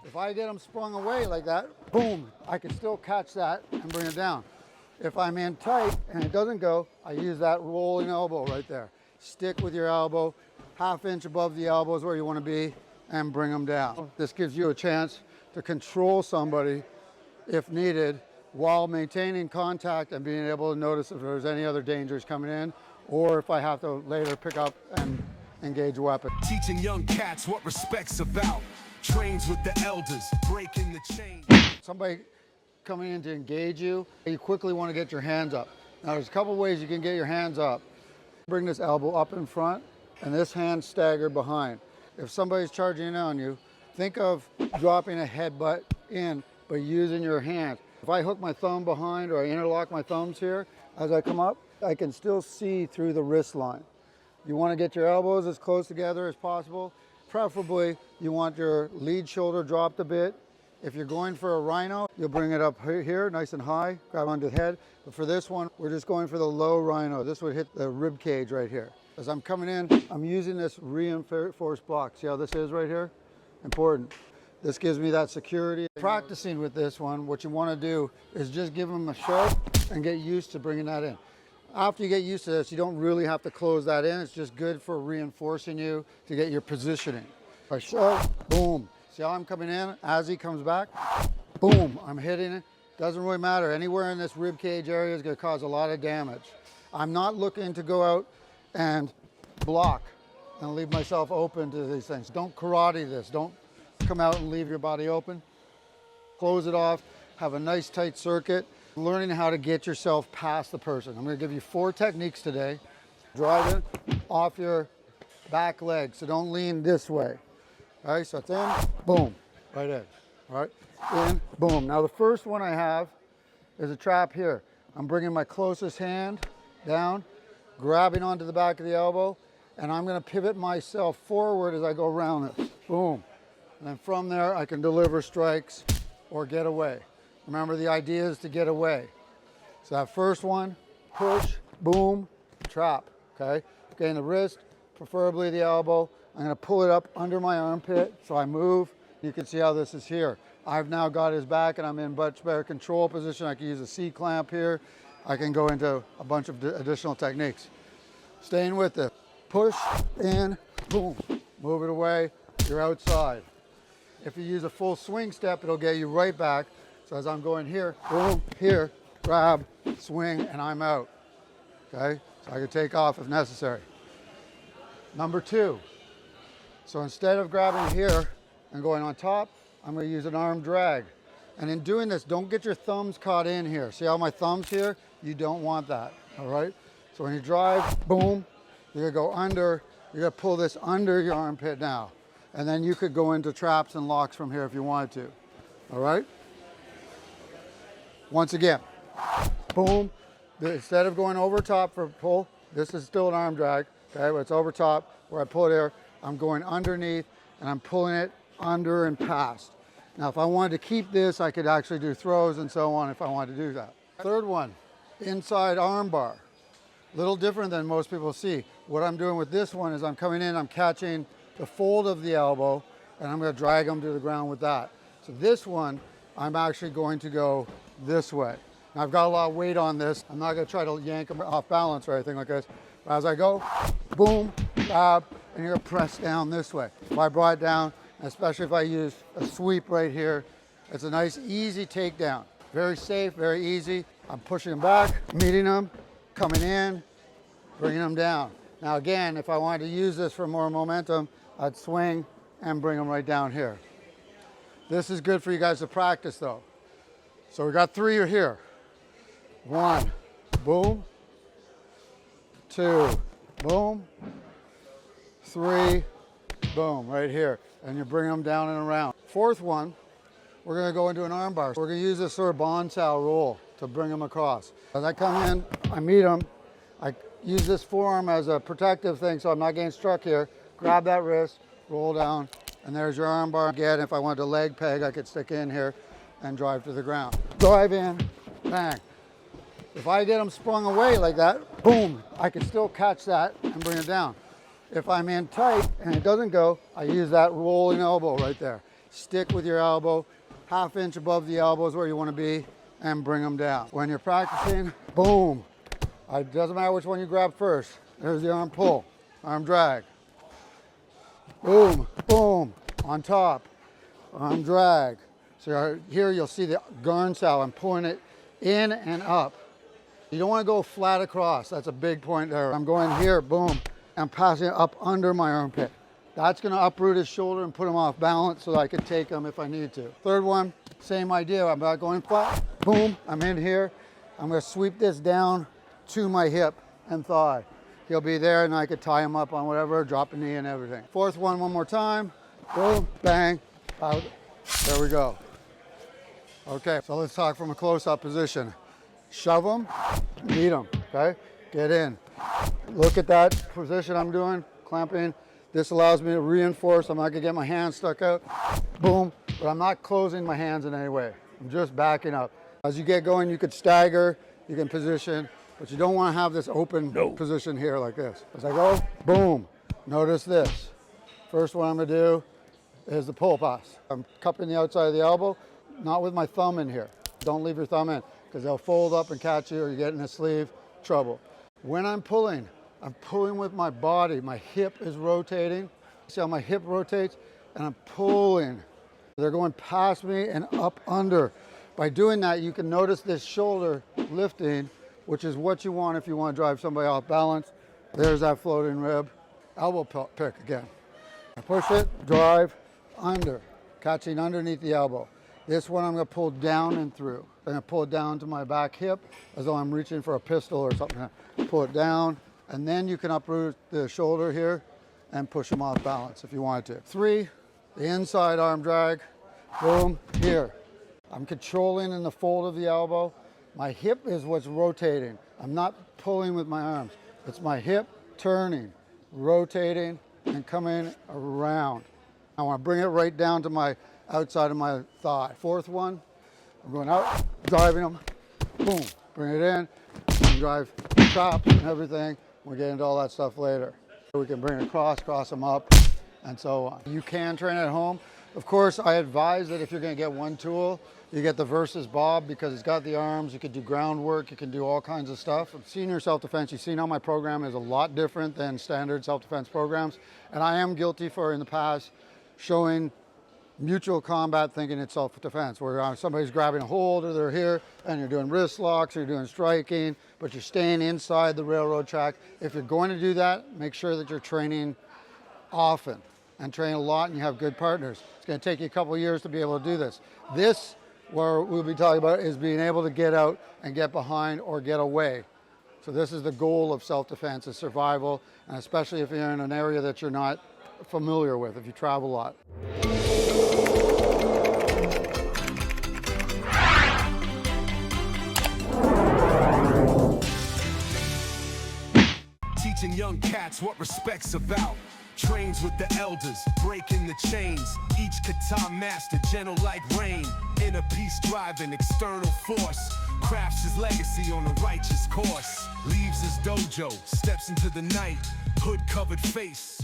If I get them sprung away like that, boom, I can still catch that and bring it down. If I'm in tight and it doesn't go, I use that rolling elbow right there. Stick with your elbow, ½ inch above the elbow is where you want to be, and bring them down. This gives you a chance to control somebody if needed while maintaining contact and being able to notice if there's any other dangers coming in, or if I have to later pick up and engage a weapon. Teaching young cats what respect's about. Trains with the elders, breaking the chain. Somebody coming in to engage you, you quickly want to get your hands up. Now there's a couple ways you can get your hands up. Bring this elbow up in front and this hand staggered behind. If somebody's charging in on you, think of dropping a headbutt in, but using your hand. If I hook my thumb behind or I interlock my thumbs here, as I come up, I can still see through the wrist line. You want to get your elbows as close together as possible. Preferably, you want your lead shoulder dropped a bit. If you're going for a rhino, you'll bring it up here, nice and high, grab onto the head. But for this one, we're just going for the low rhino. This would hit the rib cage right here. As I'm coming in, I'm using this reinforced block. See how this is right here? Important. This gives me that security. Practicing with this one, what you want to do is just give them a shove and get used to bringing that in. After you get used to this, you don't really have to close that in. It's just good for reinforcing you to get your positioning. If I shove, boom. See how I'm coming in? As he comes back, boom, I'm hitting it. Doesn't really matter. Anywhere in this rib cage area is going to cause a lot of damage. I'm not looking to go out and block and leave myself open to these things. Don't karate this. Don't come out and leave your body open. Close it off. Have a nice tight circuit. Learning how to get yourself past the person. I'm going to give you 4 techniques today. Drive it off your back leg, so don't lean this way. All right, so it's in, boom, right in. All right, in, boom. Now the first one I have is a trap here. I'm bringing my closest hand down, grabbing onto the back of the elbow, and I'm going to pivot myself forward as I go around this. Boom. And then from there, I can deliver strikes or get away. Remember, the idea is to get away. So that first one, push, boom, trap, okay? Getting the wrist, preferably the elbow. I'm gonna pull it up under my armpit, so I move. You can see how this is here. I've now got his back and I'm in much better control position. I can use a C-clamp here. I can go into a bunch of additional techniques. Staying with it. Push, in, boom, move it away, you're outside. If you use a full swing step, it'll get you right back. So as I'm going here, boom, here, grab, swing, and I'm out, okay? So I can take off if necessary. Number 2, so instead of grabbing here and going on top, I'm gonna use an arm drag. And in doing this, don't get your thumbs caught in here. See how my thumb's here? You don't want that, all right? So when you drive, boom, you're gonna go under, you're gonna pull this under your armpit now. And then you could go into traps and locks from here if you wanted to, all right? Once again, boom. Instead of going over top for a pull, this is still an arm drag, okay? But it's over top where I pull it here. I'm going underneath and I'm pulling it under and past. Now, if I wanted to keep this, I could actually do throws and so on if I wanted to do that. Third one, inside arm bar. Little different than most people see. What I'm doing with this one is I'm coming in, I'm catching the fold of the elbow, and I'm gonna drag them to the ground with that. So this one, I'm actually going to go this way. Now, I've got a lot of weight on this. I'm not gonna try to yank them off balance or anything like this. But as I go, boom, grab, and you're gonna press down this way. If I brought it down, especially if I use a sweep right here, it's a nice, easy takedown. Very safe, very easy. I'm pushing them back, meeting them, coming in, bringing them down. Now again, if I wanted to use this for more momentum, I'd swing and bring them right down here. This is good for you guys to practice though. So we got 3 here. 1, boom. 2, boom. 3, boom, right here. And you bring them down and around. 4th one, we're gonna go into an arm bar. We're gonna use this sort of bonsai roll to bring them across. As I come in, I meet them. I use this forearm as a protective thing so I'm not getting struck here. Grab that wrist, roll down, and there's your arm bar. Again, if I wanted to leg peg, I could stick in here and drive to the ground. Drive in, bang. If I get them sprung away like that, boom, I can still catch that and bring it down. If I'm in tight and it doesn't go, I use that rolling elbow right there. Stick with your elbow, ½ inch above the elbow is where you want to be, and bring them down. When you're practicing, boom. It doesn't matter which one you grab first. There's the arm pull, arm drag. Boom, boom, on top, arm drag. So here you'll see the garn style. I'm pulling it in and up. You don't want to go flat across. That's a big point there. I'm going here, boom. I'm passing it up under my armpit. That's going to uproot his shoulder and put him off balance so that I can take him if I need to. Third one, same idea. I'm not going flat. Boom, I'm in here. I'm going to sweep this down to my hip and thigh. He'll be there and I could tie him up on whatever, drop a knee and everything. Fourth one more time. Boom, bang, out. There we go. Okay, so let's talk from a close-up position. Shove them, beat them, okay? Get in. Look at that position I'm doing, clamping. This allows me to reinforce. I'm not gonna get my hands stuck out. Boom, but I'm not closing my hands in any way. I'm just backing up. As you get going, you could stagger, you can position, but you don't wanna have this open position here like this. As I go, boom, notice this. First one I'm gonna do is the pull pass. I'm cupping the outside of the elbow, not with my thumb in here. Don't leave your thumb in, because they'll fold up and catch you or you get in a sleeve, trouble. When I'm pulling with my body. My hip is rotating. See how my hip rotates? And I'm pulling. They're going past me and up under. By doing that, you can notice this shoulder lifting, which is what you want if you want to drive somebody off balance. There's that floating rib. Elbow pick again. I push it, drive, under, catching underneath the elbow. This one I'm going to pull down and through. I'm going to pull it down to my back hip as though I'm reaching for a pistol or something. Pull it down, and then you can uproot the shoulder here and push them off balance if you wanted to. 3, the inside arm drag, boom, here. I'm controlling in the fold of the elbow. My hip is what's rotating. I'm not pulling with my arms. It's my hip turning, rotating, and coming around. I want to bring it right down to my outside of my thigh. Fourth one, I'm going out, driving them, boom, bring it in, and drive chops and everything. We'll get into all that stuff later. We can bring it across, cross them up, and so on. You can train at home. Of course, I advise that if you're going to get one tool, you get the Versys Bob because it's got the arms. You can do groundwork. You can do all kinds of stuff. Senior self-defense, you've seen how my program is a lot different than standard self-defense programs. And I am guilty for, in the past, showing mutual combat thinking it's self-defense, where somebody's grabbing a hold or they're here and you're doing wrist locks or you're doing striking, but you're staying inside the railroad track. If you're going to do that, make sure that you're training often and train a lot and you have good partners. It's going to take you a couple of years to be able to do this. This, where we'll be talking about, is being able to get out and get behind or get away. So this is the goal of self-defense, is survival, and especially if you're in an area that you're not familiar with, if you travel a lot. Teaching young cats what respect's about. Trains with the elders, breaking the chains. Each kata master, gentle like rain. Inner peace driving external force. Crafts his legacy on a righteous course. Leaves his dojo, steps into the night. Hood covered face.